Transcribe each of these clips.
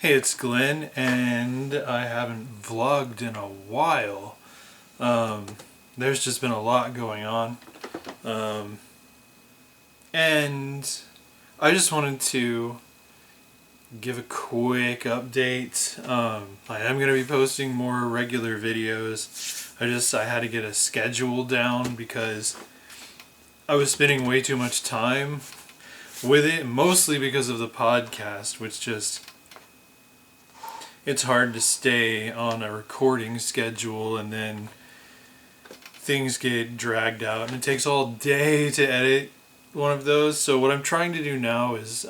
Hey, it's Glenn, and I haven't vlogged in a while. There's just been a lot going on. And I just wanted to give a quick update. I am going to be posting more regular videos. I had to get a schedule down because I was spending way too much time with it, mostly because of the podcast, it's hard to stay on a recording schedule, and then things get dragged out and it takes all day to edit one of those. So what I'm trying to do now is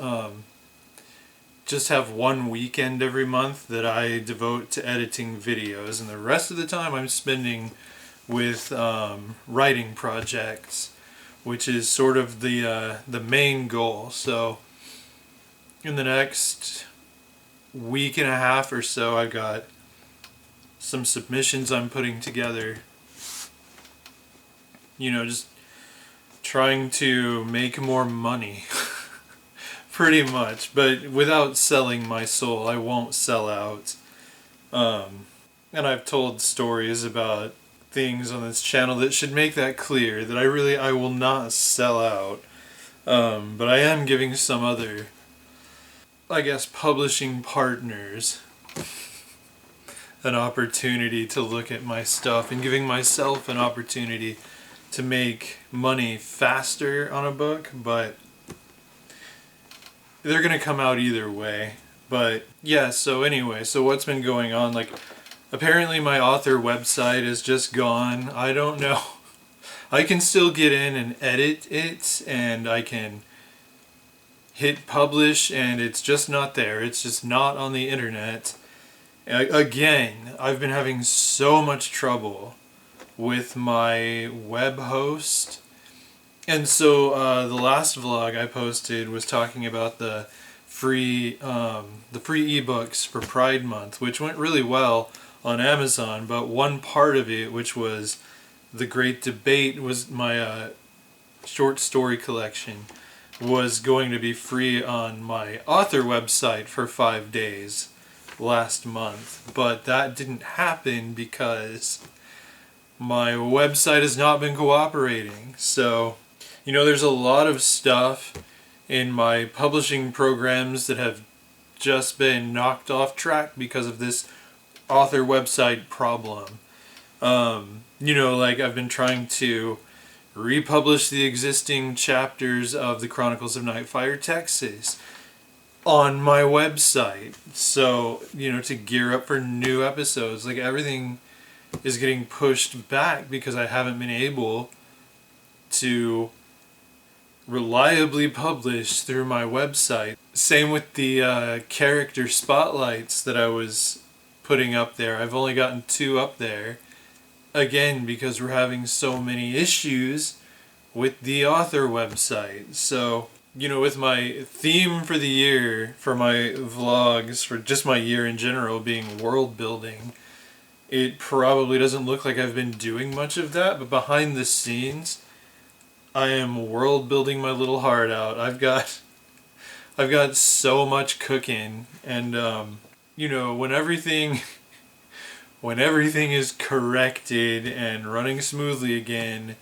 just have one weekend every month that I devote to editing videos, and the rest of the time I'm spending with writing projects, which is sort of the main goal. So in the next week and a half or so, I've got some submissions I'm putting together. Just trying to make more money, pretty much, but without selling my soul. I won't sell out. And I've told stories about things on this channel that should make that clear, that I will not sell out. But I am giving some other, publishing partners an opportunity to look at my stuff, and giving myself an opportunity to make money faster on a book. But they're going to come out either way. But yeah, so what's been going on? Apparently my author website is just gone. I don't know. I can still get in and edit it, and I can hit publish, and it's just not there. It's just not on the internet. Again, I've been having so much trouble with my web host. And so the last vlog I posted was talking about the free ebooks for Pride Month, which went really well on Amazon. But one part of it, which was the Great Debate, was my short story collection, was going to be free on my author website for 5 days last month. But that didn't happen because my website has not been cooperating. So, there's a lot of stuff in my publishing programs that have just been knocked off track because of this author website problem. I've been trying to republish the existing chapters of the Chronicles of Nightfire, Texas on my website. So, to gear up for new episodes. Everything is getting pushed back because I haven't been able to reliably publish through my website. Same with the character spotlights that I was putting up there. I've only gotten 2 up there. Again, because we're having so many issues with the author website. So, with my theme for the year, for my vlogs, for just my year in general being world building, it probably doesn't look like I've been doing much of that, but behind the scenes, I am world building my little heart out. I've got so much cooking, and when everything is corrected and running smoothly again,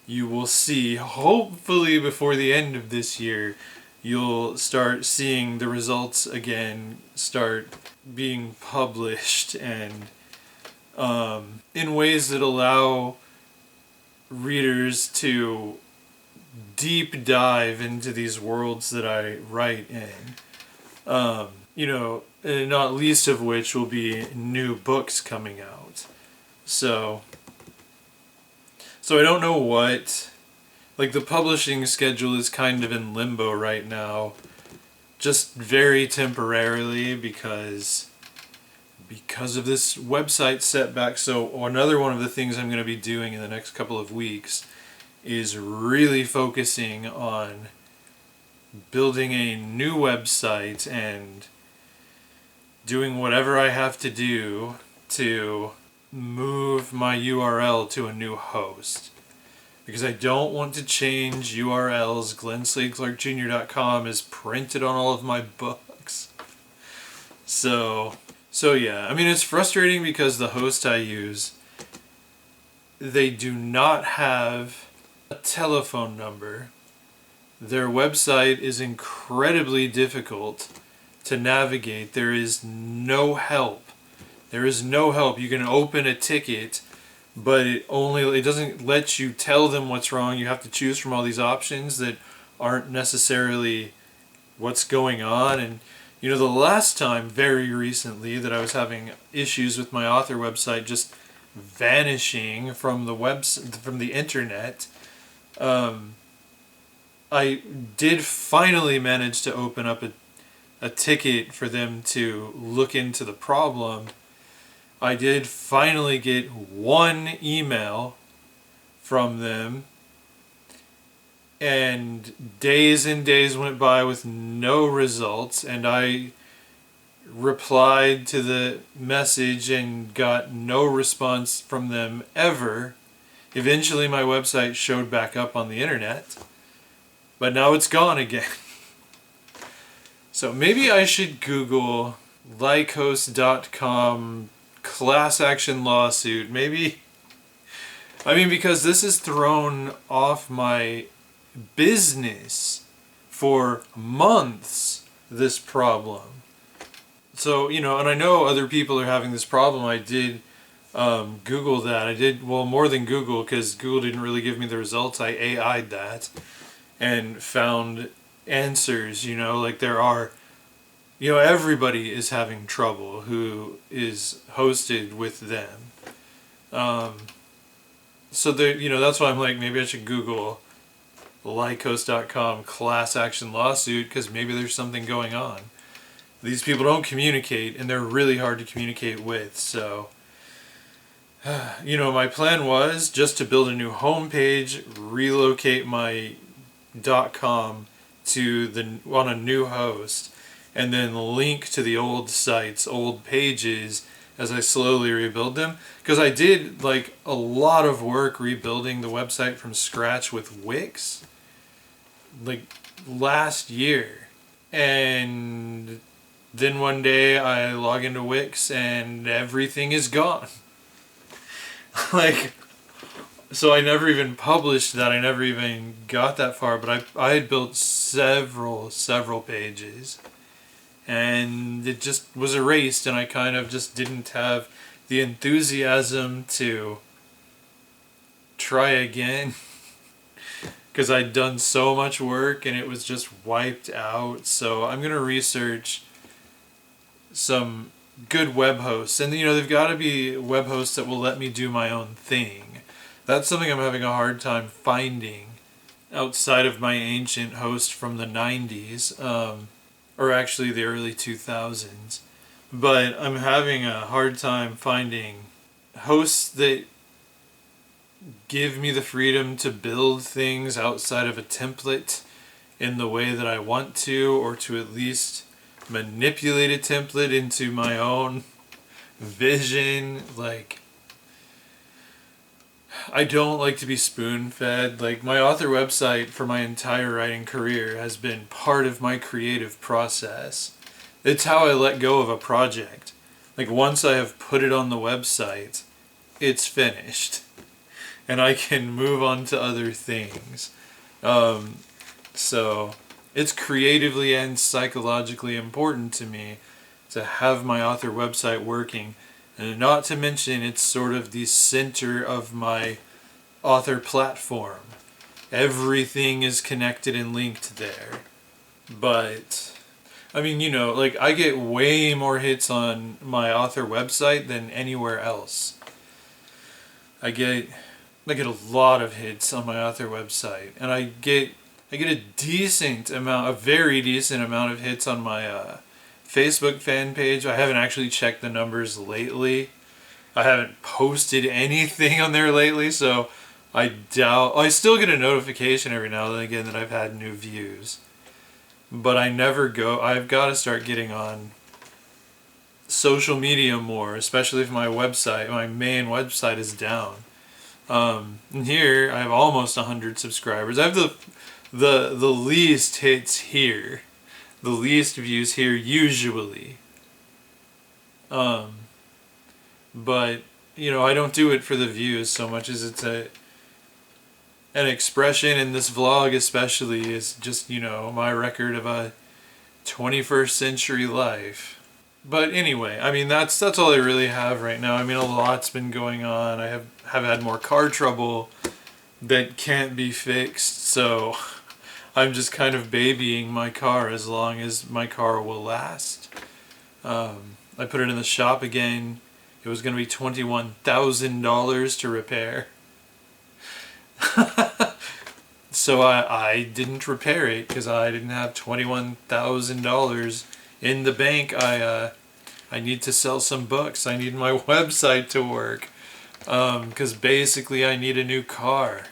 you will see, hopefully before the end of this year, you'll start seeing the results again start being published, and in ways that allow readers to deep dive into these worlds that I write in. And not least of which will be new books coming out. So I don't know what, the publishing schedule is kind of in limbo right now, just very temporarily because of this website setback. So another one of the things I'm going to be doing in the next couple of weeks is really focusing on building a new website and doing whatever I have to do to move my URL to a new host. Because I don't want to change URLs. GlennSladeClarkJr.com is printed on all of my books. So yeah, I mean, it's frustrating because the host I use, they do not have a telephone number. Their website is incredibly difficult to navigate. There is no help. There is no help. You can open a ticket, but it doesn't let you tell them what's wrong. You have to choose from all these options that aren't necessarily what's going on. And you know, the last time, very recently, that I was having issues with my author website just vanishing from the internet, I did finally manage to open up a ticket for them to look into the problem. I did finally get one email from them, and days went by with no results, and I replied to the message and got no response from them ever. Eventually my website showed back up on the internet, but now it's gone again. So maybe I should Google Lycos.com class action lawsuit. Maybe, I mean, because this has thrown off my business for months, this problem. So, you know, and I know other people are having this problem. I did Google that. I did, well, more than Google, because Google didn't really give me the results. I AI'd that and found answers, you know, like there are, you know, everybody is having trouble who is hosted with them. So there, you know, that's why I'm like, maybe I should Google Lycos.com class action lawsuit, because maybe there's something going on. These people don't communicate, and they're really hard to communicate with. So, you know, my plan was just to build a new homepage, relocate my .com to on a new host, and then link to the old sites, old pages, as I slowly rebuild them. Because I did like a lot of work rebuilding the website from scratch with Wix, like last year, and then one day I log into Wix and everything is gone. Like, so I never even published that. I never even got that far, but I had built several pages, and it just was erased, and I kind of just didn't have the enthusiasm to try again, because I'd done so much work and it was just wiped out. So I'm going to research some good web hosts, and you know, they've got to be web hosts that will let me do my own thing. That's something I'm having a hard time finding outside of my ancient host from the 90s, or actually the early 2000s. But I'm having a hard time finding hosts that give me the freedom to build things outside of a template in the way that I want to, or to at least manipulate a template into my own vision. Like, I don't like to be spoon-fed. Like, my author website for my entire writing career has been part of my creative process. It's how I let go of a project. Like, once I have put it on the website, it's finished, and I can move on to other things. So it's creatively and psychologically important to me to have my author website working, and not to mention it's sort of the center of my author platform. Everything is connected and linked there. But I mean, you know, like, I get way more hits on my author website than anywhere else. I get a lot of hits on my author website, and I get a very decent amount of hits on my Facebook fan page. I haven't actually checked the numbers lately. I haven't posted anything on there lately, so I doubt. I still get a notification every now and again that I've had new views, but I never go. I've got to start getting on social media more, especially if my main website is down. And here I have almost 100 subscribers. I have the least hits here, the least views here usually. Um, but, you know, I don't do it for the views so much as it's an expression, and this vlog especially is just, you know, my record of a 21st century life. But anyway, I mean, that's all I really have right now. I mean, a lot's been going on. I have had more car trouble that can't be fixed, so I'm just kind of babying my car as long as my car will last. I put it in the shop again. It was going to be $21,000 to repair. So I didn't repair it because I didn't have $21,000 in the bank. I need to sell some books. I need my website to work because basically I need a new car.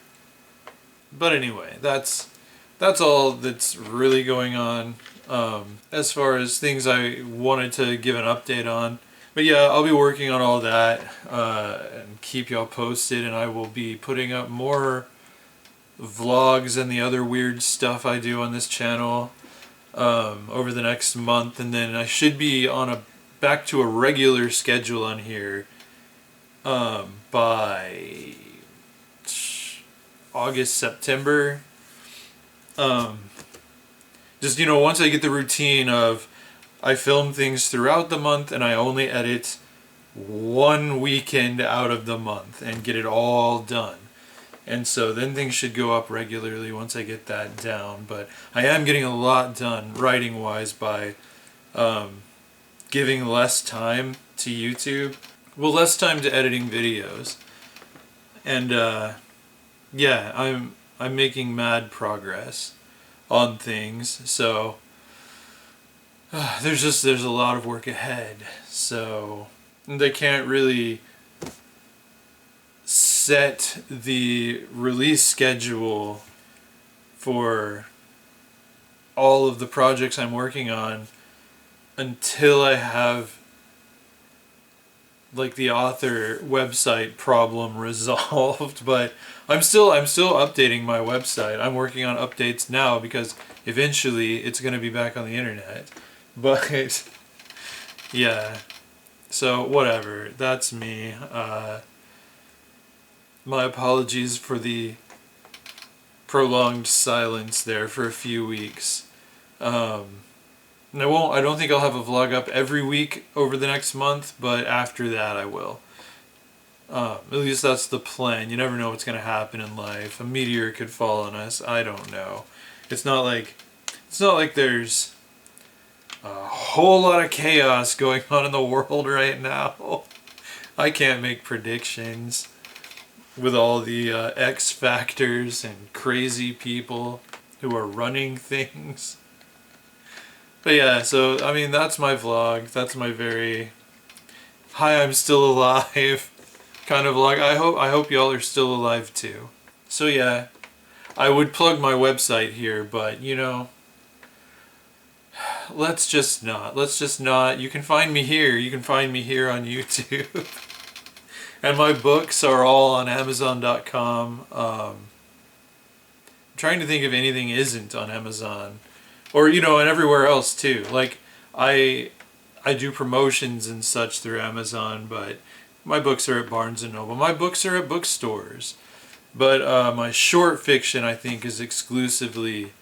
But anyway, that's all that's really going on as far as things I wanted to give an update on. But yeah, I'll be working on all that and keep y'all posted, and I will be putting up more vlogs and the other weird stuff I do on this channel over the next month, and then I should be on back to a regular schedule on here by August, September. Just, you know, once I get the routine of I film things throughout the month and I only edit one weekend out of the month and get it all done. And so then things should go up regularly once I get that down. But I am getting a lot done writing-wise by giving less time to YouTube. Well, less time to editing videos. And yeah, I'm making mad progress on things. So there's a lot of work ahead. So they can't really set the release schedule for all of the projects I'm working on until I have like the author website problem resolved. But I'm still updating my website. I'm working on updates now because eventually it's going to be back on the internet. But yeah, so whatever, that's me. My apologies for the prolonged silence there for a few weeks. And I don't think I'll have a vlog up every week over the next month, but after that I will. At least that's the plan. You never know what's going to happen in life. A meteor could fall on us. I don't know. It's not like there's a whole lot of chaos going on in the world right now. I can't make predictions with all the X factors and crazy people who are running things. But yeah, so I mean, that's my vlog. That's my very hi, I'm still alive kind of vlog. I hope y'all are still alive too. So yeah, I would plug my website here, but you know, let's just not. You can find me here. You can find me here on YouTube. And my books are all on Amazon.com. I'm trying to think if anything isn't on Amazon. Or, you know, and everywhere else too. Like, I do promotions and such through Amazon, but my books are at Barnes & Noble. My books are at bookstores. But my short fiction, I think, is exclusively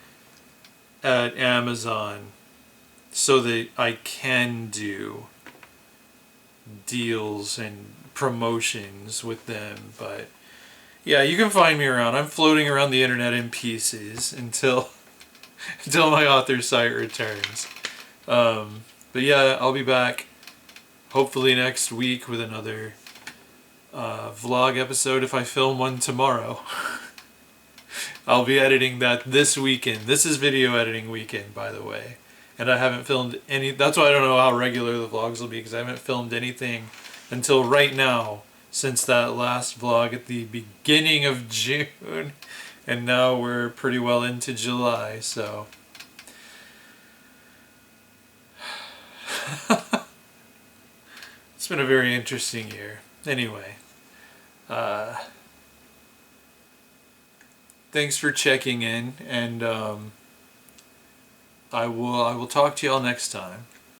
at Amazon, so that I can do deals and promotions with them. But yeah, you can find me around. I'm floating around the internet in pieces until my author site returns. But yeah, I'll be back hopefully next week with another vlog episode if I film one tomorrow. I'll be editing that this weekend. This is video editing weekend, by the way. And I haven't filmed any. That's why I don't know how regular the vlogs will be, because I haven't filmed anything until right now, since that last vlog at the beginning of June. And now we're pretty well into July, so. It's been a very interesting year. Anyway. Thanks for checking in, and I will talk to y'all next time.